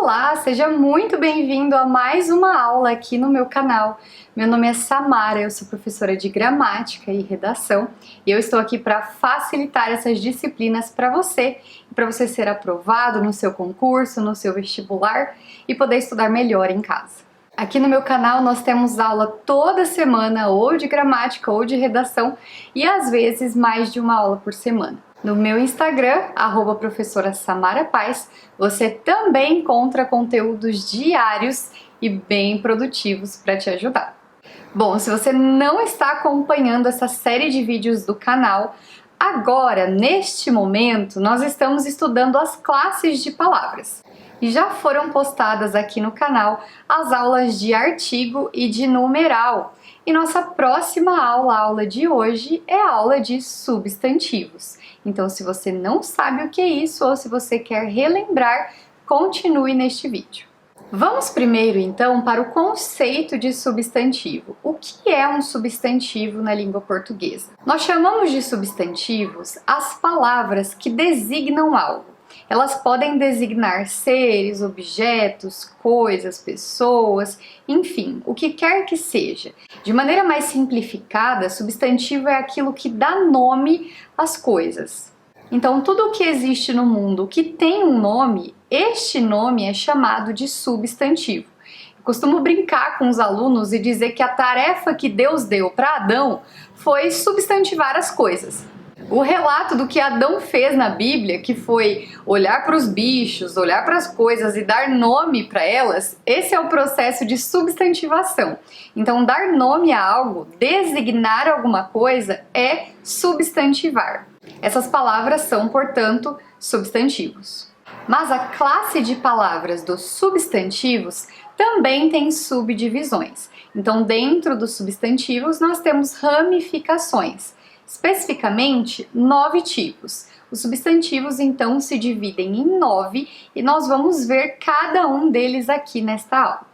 Olá, seja muito bem-vindo a mais uma aula aqui no meu canal. Meu nome é Samara, eu sou professora de gramática e redação e eu estou aqui para facilitar essas disciplinas para você ser aprovado no seu concurso, no seu vestibular e poder estudar melhor em casa. Aqui no meu canal nós temos aula toda semana, ou de gramática ou de redação, e às vezes mais de uma aula por semana. No meu Instagram, @professora Samara Paz, você também encontra conteúdos diários e bem produtivos para te ajudar. Bom, se você não está acompanhando essa série de vídeos do canal, agora, neste momento, nós estamos estudando as classes de palavras. E já foram postadas aqui no canal as aulas de artigo e de numeral. E nossa próxima aula, a aula de hoje, é a aula de substantivos. Então, se você não sabe o que é isso ou se você quer relembrar, continue neste vídeo. Vamos primeiro, então, para o conceito de substantivo. O que é um substantivo na língua portuguesa? Nós chamamos de substantivos as palavras que designam algo. Elas podem designar seres, objetos, coisas, pessoas, enfim, o que quer que seja. De maneira mais simplificada, substantivo é aquilo que dá nome às coisas. Então, tudo o que existe no mundo que tem um nome, este nome é chamado de substantivo. Eu costumo brincar com os alunos e dizer que a tarefa que Deus deu para Adão foi substantivar as coisas. O relato do que Adão fez na Bíblia, que foi olhar para os bichos, olhar para as coisas e dar nome para elas, esse é o processo de substantivação. Então, dar nome a algo, designar alguma coisa, é substantivar. Essas palavras são, portanto, substantivos. Mas a classe de palavras dos substantivos também tem subdivisões. Então, dentro dos substantivos, nós temos ramificações. Especificamente, 9 tipos. Os substantivos, então, se dividem em 9 e nós vamos ver cada um deles aqui nesta aula.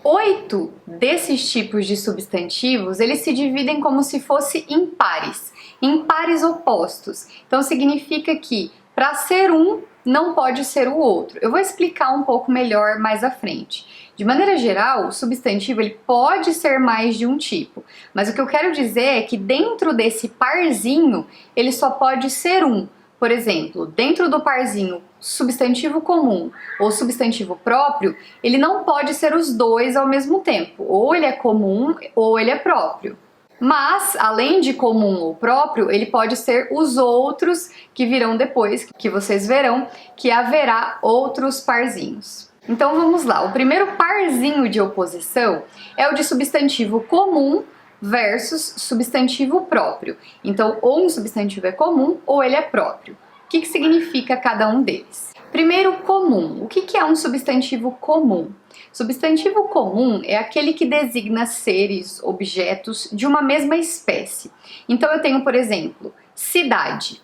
8 desses tipos de substantivos, eles se dividem como se fosse em pares opostos. Então, significa que para ser um, não pode ser o outro. Eu vou explicar um pouco melhor mais à frente. De maneira geral, o substantivo ele pode ser mais de um tipo, mas o que eu quero dizer é que dentro desse parzinho, ele só pode ser um. Por exemplo, dentro do parzinho substantivo comum ou substantivo próprio, ele não pode ser os dois ao mesmo tempo. Ou ele é comum ou ele é próprio. Mas, além de comum ou próprio, ele pode ser os outros que virão depois, que vocês verão que haverá outros parzinhos. Então vamos lá, o primeiro parzinho de oposição é o de substantivo comum versus substantivo próprio. Então, ou um substantivo é comum ou ele é próprio. O que significa cada um deles? Primeiro, comum. O que é um substantivo comum? Substantivo comum é aquele que designa seres, objetos de uma mesma espécie. Então eu tenho, por exemplo, cidade.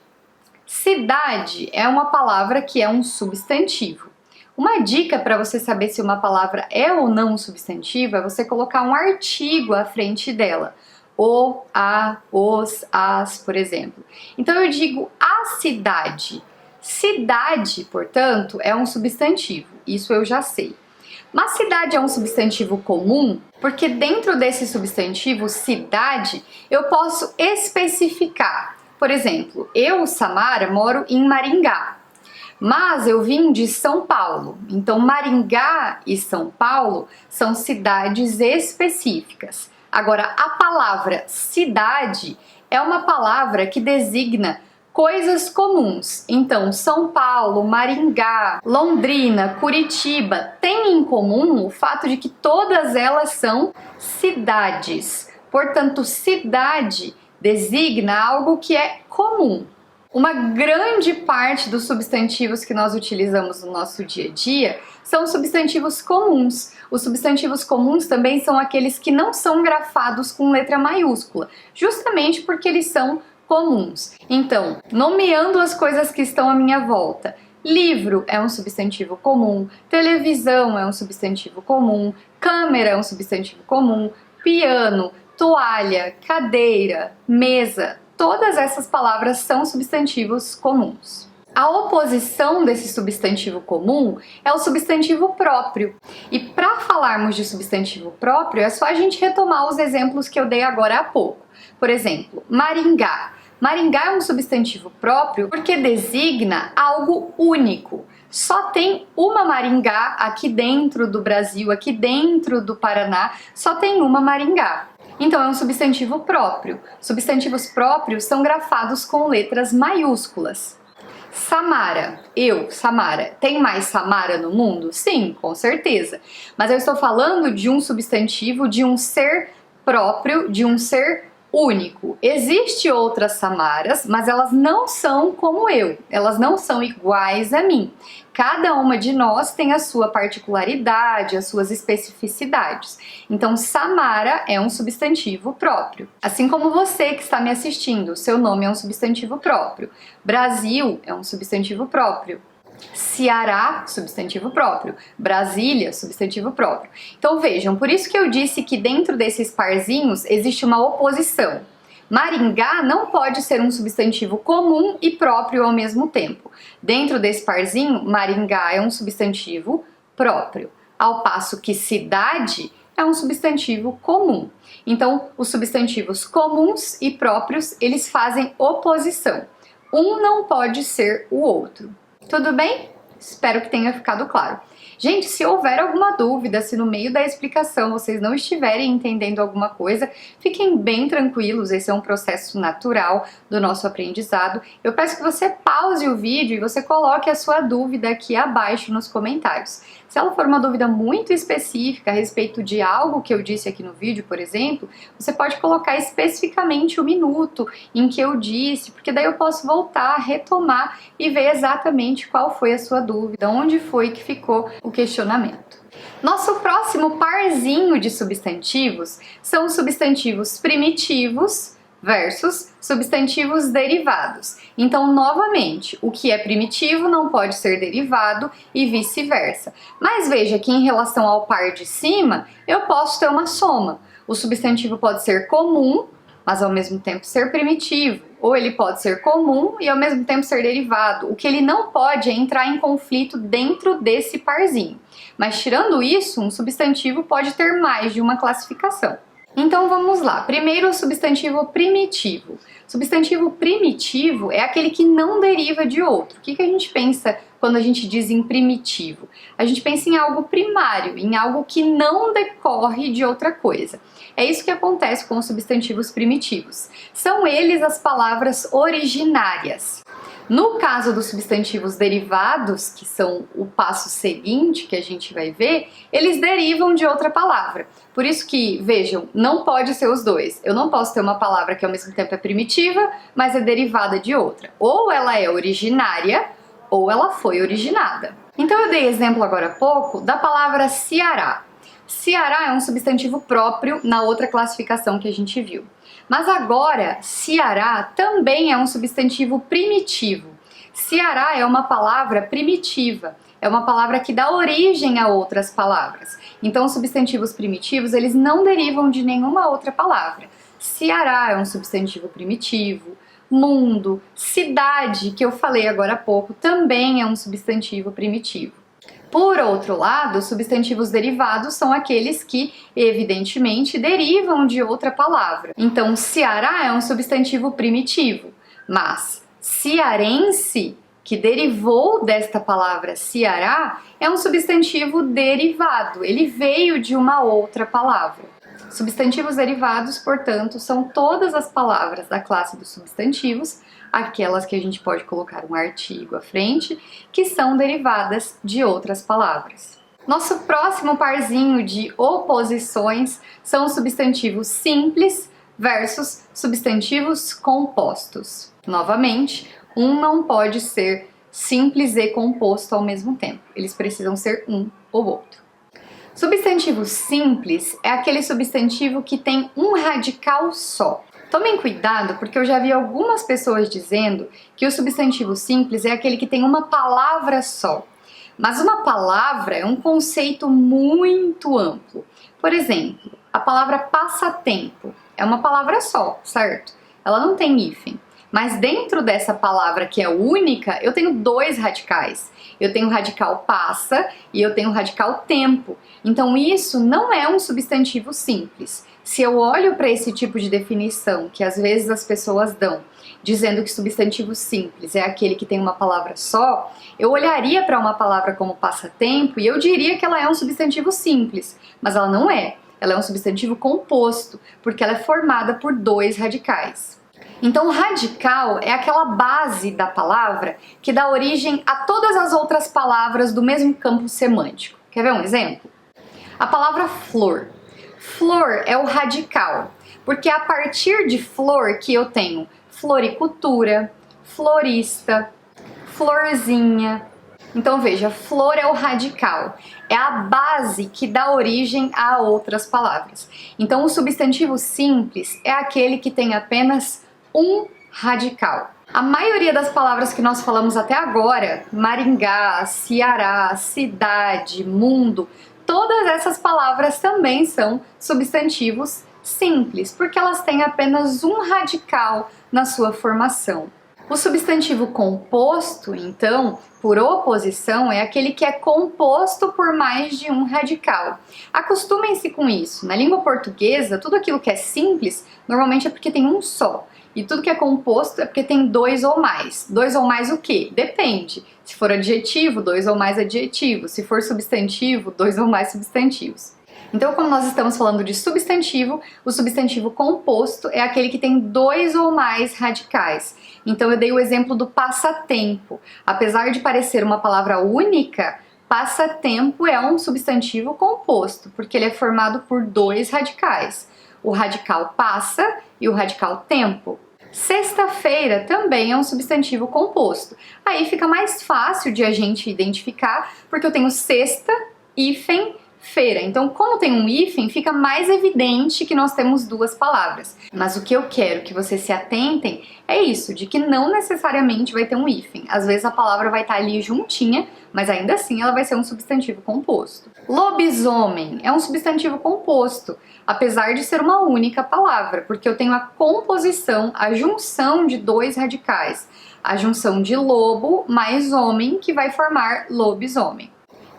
Cidade é uma palavra que é um substantivo. Uma dica para você saber se uma palavra é ou não um substantivo é você colocar um artigo à frente dela. O, a, os, as, por exemplo. Então eu digo a cidade. Cidade, portanto, é um substantivo. Isso eu já sei. Mas cidade é um substantivo comum porque dentro desse substantivo cidade eu posso especificar. Por exemplo, eu, Samara, moro em Maringá, mas eu vim de São Paulo. Então Maringá e São Paulo são cidades específicas. Agora, a palavra cidade é uma palavra que designa coisas comuns. Então, São Paulo, Maringá, Londrina, Curitiba têm em comum o fato de que todas elas são cidades. Portanto, cidade designa algo que é comum. Uma grande parte dos substantivos que nós utilizamos no nosso dia a dia são substantivos comuns. Os substantivos comuns também são aqueles que não são grafados com letra maiúscula, justamente porque eles são comuns. Então, nomeando as coisas que estão à minha volta, livro é um substantivo comum, televisão é um substantivo comum, câmera é um substantivo comum, piano, toalha, cadeira, mesa, todas essas palavras são substantivos comuns. A oposição desse substantivo comum é o substantivo próprio. E para falarmos de substantivo próprio, é só a gente retomar os exemplos que eu dei agora há pouco. Por exemplo, Maringá. Maringá é um substantivo próprio porque designa algo único. Só tem uma Maringá aqui dentro do Brasil, aqui dentro do Paraná, só tem uma Maringá. Então é um substantivo próprio. Substantivos próprios são grafados com letras maiúsculas. Samara, Samara, tem mais Samara no mundo? Sim, com certeza. Mas eu estou falando de um substantivo, de um ser próprio, de um ser único. Existem outras Samaras, mas elas não são como eu, elas não são iguais a mim. Cada uma de nós tem a sua particularidade, as suas especificidades. Então, Samara é um substantivo próprio. Assim como você que está me assistindo, seu nome é um substantivo próprio. Brasil é um substantivo próprio. Ceará, substantivo próprio. Brasília, substantivo próprio. Então vejam, por isso que eu disse que dentro desses parzinhos existe uma oposição. Maringá não pode ser um substantivo comum e próprio ao mesmo tempo. Dentro desse parzinho, Maringá é um substantivo próprio, ao passo que cidade é um substantivo comum. Então, os substantivos comuns e próprios, eles fazem oposição. Um não pode ser o outro. Tudo bem? Espero que tenha ficado claro. Gente, se houver alguma dúvida, se no meio da explicação vocês não estiverem entendendo alguma coisa, fiquem bem tranquilos, esse é um processo natural do nosso aprendizado. Eu peço que você pause o vídeo e você coloque a sua dúvida aqui abaixo nos comentários. Se ela for uma dúvida muito específica a respeito de algo que eu disse aqui no vídeo, por exemplo, você pode colocar especificamente o minuto em que eu disse, porque daí eu posso voltar, retomar e ver exatamente qual foi a sua dúvida, onde foi que ficou o questionamento. Nosso próximo parzinho de substantivos são os substantivos primitivos versus substantivos derivados. Então, novamente, o que é primitivo não pode ser derivado e vice-versa. Mas veja que em relação ao par de cima, eu posso ter uma soma. O substantivo pode ser comum, mas ao mesmo tempo ser primitivo, ou ele pode ser comum e ao mesmo tempo ser derivado. O que ele não pode é entrar em conflito dentro desse parzinho. Mas tirando isso, um substantivo pode ter mais de uma classificação. Então vamos lá. Primeiro, o substantivo primitivo. Substantivo primitivo é aquele que não deriva de outro. O que a gente pensa quando a gente diz em primitivo? A gente pensa em algo primário, em algo que não decorre de outra coisa. É isso que acontece com os substantivos primitivos. São eles as palavras originárias. No caso dos substantivos derivados, que são o passo seguinte que a gente vai ver, eles derivam de outra palavra. Por isso que, vejam, não pode ser os dois. Eu não posso ter uma palavra que ao mesmo tempo é primitiva, mas é derivada de outra. Ou ela é originária, ou ela foi originada. Então eu dei exemplo agora há pouco da palavra Ceará. Ceará é um substantivo próprio na outra classificação que a gente viu. Mas agora, Ceará também é um substantivo primitivo. Ceará é uma palavra primitiva, é uma palavra que dá origem a outras palavras. Então, os substantivos primitivos, eles não derivam de nenhuma outra palavra. Ceará é um substantivo primitivo, mundo, cidade, que eu falei agora há pouco, também é um substantivo primitivo. Por outro lado, os substantivos derivados são aqueles que, evidentemente, derivam de outra palavra. Então, Ceará é um substantivo primitivo, mas cearense, que derivou desta palavra Ceará, é um substantivo derivado, ele veio de uma outra palavra. Substantivos derivados, portanto, são todas as palavras da classe dos substantivos, aquelas que a gente pode colocar um artigo à frente, que são derivadas de outras palavras. Nosso próximo parzinho de oposições são os substantivos simples versus substantivos compostos. Novamente, um não pode ser simples e composto ao mesmo tempo, eles precisam ser um ou outro. Substantivo simples é aquele substantivo que tem um radical só. Tomem cuidado, porque eu já vi algumas pessoas dizendo que o substantivo simples é aquele que tem uma palavra só. Mas uma palavra é um conceito muito amplo. Por exemplo, a palavra passatempo é uma palavra só, certo? Ela não tem hífen. Mas dentro dessa palavra que é única, eu tenho dois radicais. Eu tenho o radical passa e eu tenho o radical tempo. Então isso não é um substantivo simples. Se eu olho para esse tipo de definição que às vezes as pessoas dão, dizendo que substantivo simples é aquele que tem uma palavra só, eu olharia para uma palavra como passatempo e eu diria que ela é um substantivo simples, mas ela não é. Ela é um substantivo composto, porque ela é formada por dois radicais. Então, radical é aquela base da palavra que dá origem a todas as outras palavras do mesmo campo semântico. Quer ver um exemplo? A palavra flor. Flor é o radical, porque é a partir de flor que eu tenho floricultura, florista, florzinha. Então veja, flor é o radical, é a base que dá origem a outras palavras. Então o substantivo simples é aquele que tem apenas um radical. A maioria das palavras que nós falamos até agora, Maringá, Ceará, cidade, mundo, todas essas palavras também são substantivos simples, porque elas têm apenas um radical na sua formação. O substantivo composto, então, por oposição, é aquele que é composto por mais de um radical. Acostumem-se com isso. Na língua portuguesa, tudo aquilo que é simples, normalmente é porque tem um só. E tudo que é composto é porque tem dois ou mais. Dois ou mais o quê? Depende. Se for adjetivo, dois ou mais adjetivos. Se for substantivo, dois ou mais substantivos. Então, como nós estamos falando de substantivo, o substantivo composto é aquele que tem dois ou mais radicais. Então, eu dei o exemplo do passatempo. Apesar de parecer uma palavra única, passatempo é um substantivo composto, porque ele é formado por dois radicais. O radical passa e o radical tempo. Sexta-feira também é um substantivo composto. Aí fica mais fácil de a gente identificar, porque eu tenho sexta, hífen, feira. Então, como tem um hífen, fica mais evidente que nós temos duas palavras. Mas o que eu quero que vocês se atentem é isso, de que não necessariamente vai ter um hífen. Às vezes a palavra vai estar ali juntinha, mas ainda assim ela vai ser um substantivo composto. Lobisomem é um substantivo composto, apesar de ser uma única palavra, porque eu tenho a composição, a junção de dois radicais. A junção de lobo mais homem, que vai formar lobisomem.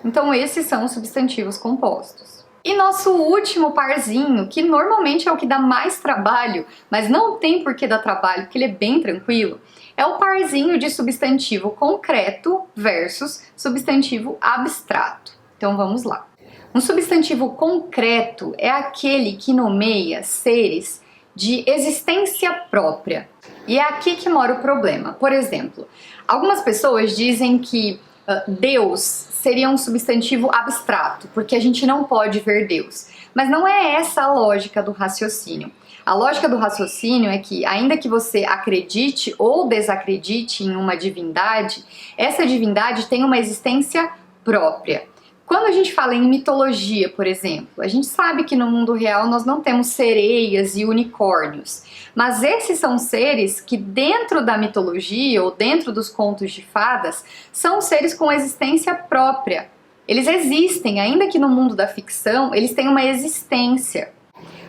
Então esses são os substantivos compostos. E nosso último parzinho, que normalmente é o que dá mais trabalho, mas não tem por que dar trabalho, porque ele é bem tranquilo, é o parzinho de substantivo concreto versus substantivo abstrato. Então vamos lá. Um substantivo concreto é aquele que nomeia seres de existência própria. E é aqui que mora o problema. Por exemplo, algumas pessoas dizem que Deus seria um substantivo abstrato, porque a gente não pode ver Deus. Mas não é essa a lógica do raciocínio. A lógica do raciocínio é que, ainda que você acredite ou desacredite em uma divindade, essa divindade tem uma existência própria. Quando a gente fala em mitologia, por exemplo, a gente sabe que no mundo real nós não temos sereias e unicórnios, mas esses são seres que dentro da mitologia ou dentro dos contos de fadas são seres com existência própria. Eles existem, ainda que no mundo da ficção, eles têm uma existência.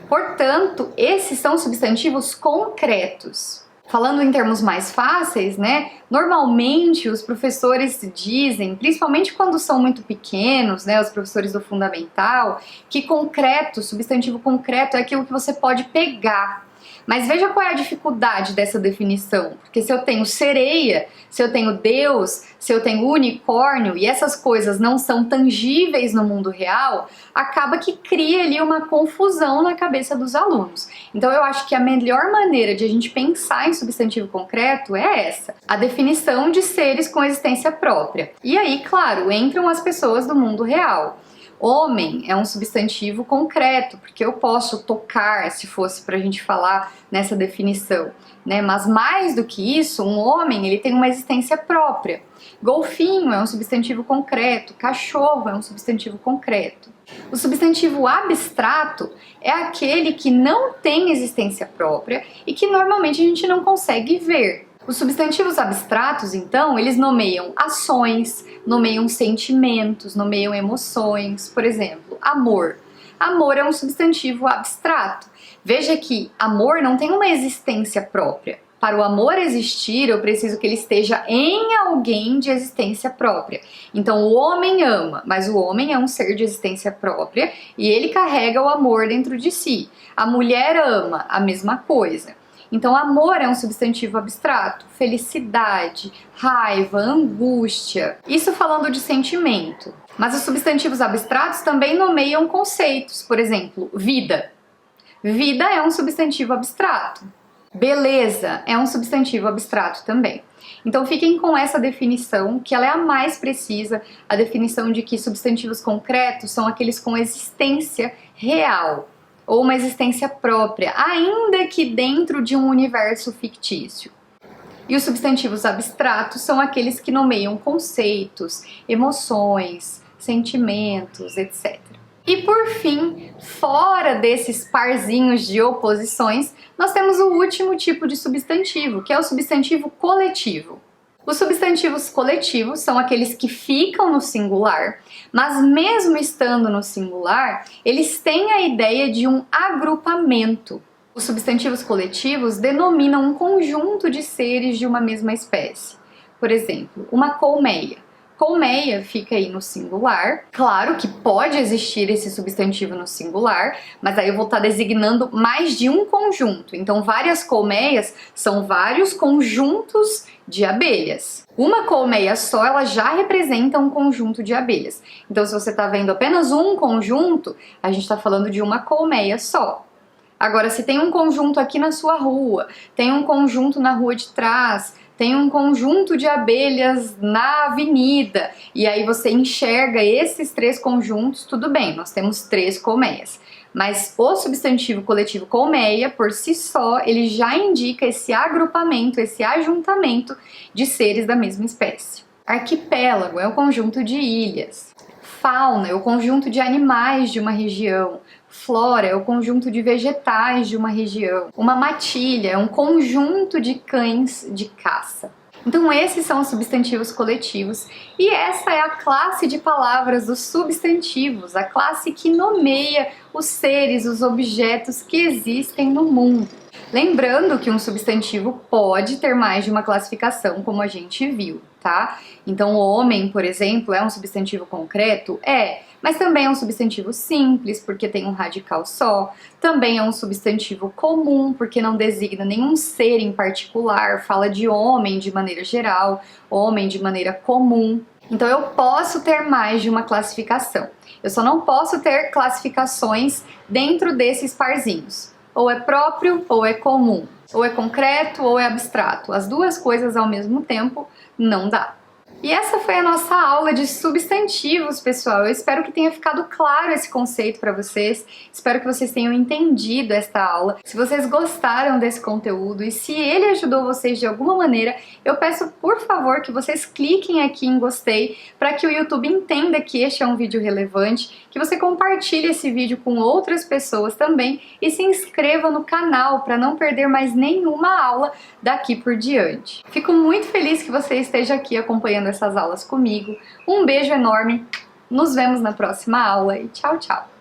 Portanto, esses são substantivos concretos. Falando em termos mais fáceis, né? Normalmente os professores dizem, principalmente quando são muito pequenos, né? Os professores do fundamental, que concreto, substantivo concreto é aquilo que você pode pegar. Mas veja qual é a dificuldade dessa definição, porque se eu tenho sereia, se eu tenho Deus, se eu tenho unicórnio e essas coisas não são tangíveis no mundo real, acaba que cria ali uma confusão na cabeça dos alunos. Então eu acho que a melhor maneira de a gente pensar em substantivo concreto é essa, a definição de seres com existência própria. E aí, claro, entram as pessoas do mundo real. Homem é um substantivo concreto, porque eu posso tocar, se fosse para a gente falar nessa definição, né? Mas mais do que isso, um homem ele tem uma existência própria. Golfinho é um substantivo concreto, cachorro é um substantivo concreto. O substantivo abstrato é aquele que não tem existência própria e que normalmente a gente não consegue ver. Os substantivos abstratos, então, eles nomeiam ações, nomeiam sentimentos, nomeiam emoções. Por exemplo, amor. Amor é um substantivo abstrato. Veja que amor não tem uma existência própria. Para o amor existir, eu preciso que ele esteja em alguém de existência própria. Então o homem ama, mas o homem é um ser de existência própria e ele carrega o amor dentro de si. A mulher ama, a mesma coisa. Então amor é um substantivo abstrato, felicidade, raiva, angústia. Isso falando de sentimento. Mas os substantivos abstratos também nomeiam conceitos. Por exemplo, vida. Vida é um substantivo abstrato. Beleza é um substantivo abstrato também. Então fiquem com essa definição, que ela é a mais precisa, a definição de que substantivos concretos são aqueles com existência real, ou uma existência própria, ainda que dentro de um universo fictício. E os substantivos abstratos são aqueles que nomeiam conceitos, emoções, sentimentos, etc. E por fim, fora desses parzinhos de oposições, nós temos o último tipo de substantivo, que é o substantivo coletivo. Os substantivos coletivos são aqueles que ficam no singular, mas mesmo estando no singular, eles têm a ideia de um agrupamento. Os substantivos coletivos denominam um conjunto de seres de uma mesma espécie. Por exemplo, uma colmeia. Colmeia fica aí no singular. Claro que pode existir esse substantivo no singular, mas aí eu vou estar designando mais de um conjunto. Então, várias colmeias são vários conjuntos de abelhas. Uma colmeia só, ela já representa um conjunto de abelhas. Então, se você está vendo apenas um conjunto, a gente está falando de uma colmeia só. Agora, se tem um conjunto aqui na sua rua, tem um conjunto na rua de trás, tem um conjunto de abelhas na avenida, e aí você enxerga esses três conjuntos, tudo bem, nós temos 3 colmeias. Mas o substantivo coletivo colmeia, por si só, ele já indica esse agrupamento, esse ajuntamento de seres da mesma espécie. Arquipélago é o conjunto de ilhas. Fauna é o conjunto de animais de uma região. Flora é o conjunto de vegetais de uma região. Uma matilha é um conjunto de cães de caça. Então esses são os substantivos coletivos e essa é a classe de palavras dos substantivos, a classe que nomeia os seres, os objetos que existem no mundo. Lembrando que um substantivo pode ter mais de uma classificação, como a gente viu, tá? Então, homem, por exemplo, é um substantivo concreto? É, mas também é um substantivo simples, porque tem um radical só. Também é um substantivo comum, porque não designa nenhum ser em particular, fala de homem de maneira geral, homem de maneira comum. Então, eu posso ter mais de uma classificação. Eu só não posso ter classificações dentro desses parzinhos. Ou é próprio ou é comum, ou é concreto ou é abstrato. As duas coisas ao mesmo tempo não dá. E essa foi a nossa aula de substantivos, pessoal. Eu espero que tenha ficado claro esse conceito para vocês. Espero que vocês tenham entendido esta aula. Se vocês gostaram desse conteúdo e se ele ajudou vocês de alguma maneira, eu peço, por favor, que vocês cliquem aqui em gostei para que o YouTube entenda que este é um vídeo relevante, que você compartilhe esse vídeo com outras pessoas também e se inscreva no canal para não perder mais nenhuma aula daqui por diante. Fico muito feliz que você esteja aqui acompanhando essas aulas comigo. Um beijo enorme, nos vemos na próxima aula e tchau, tchau!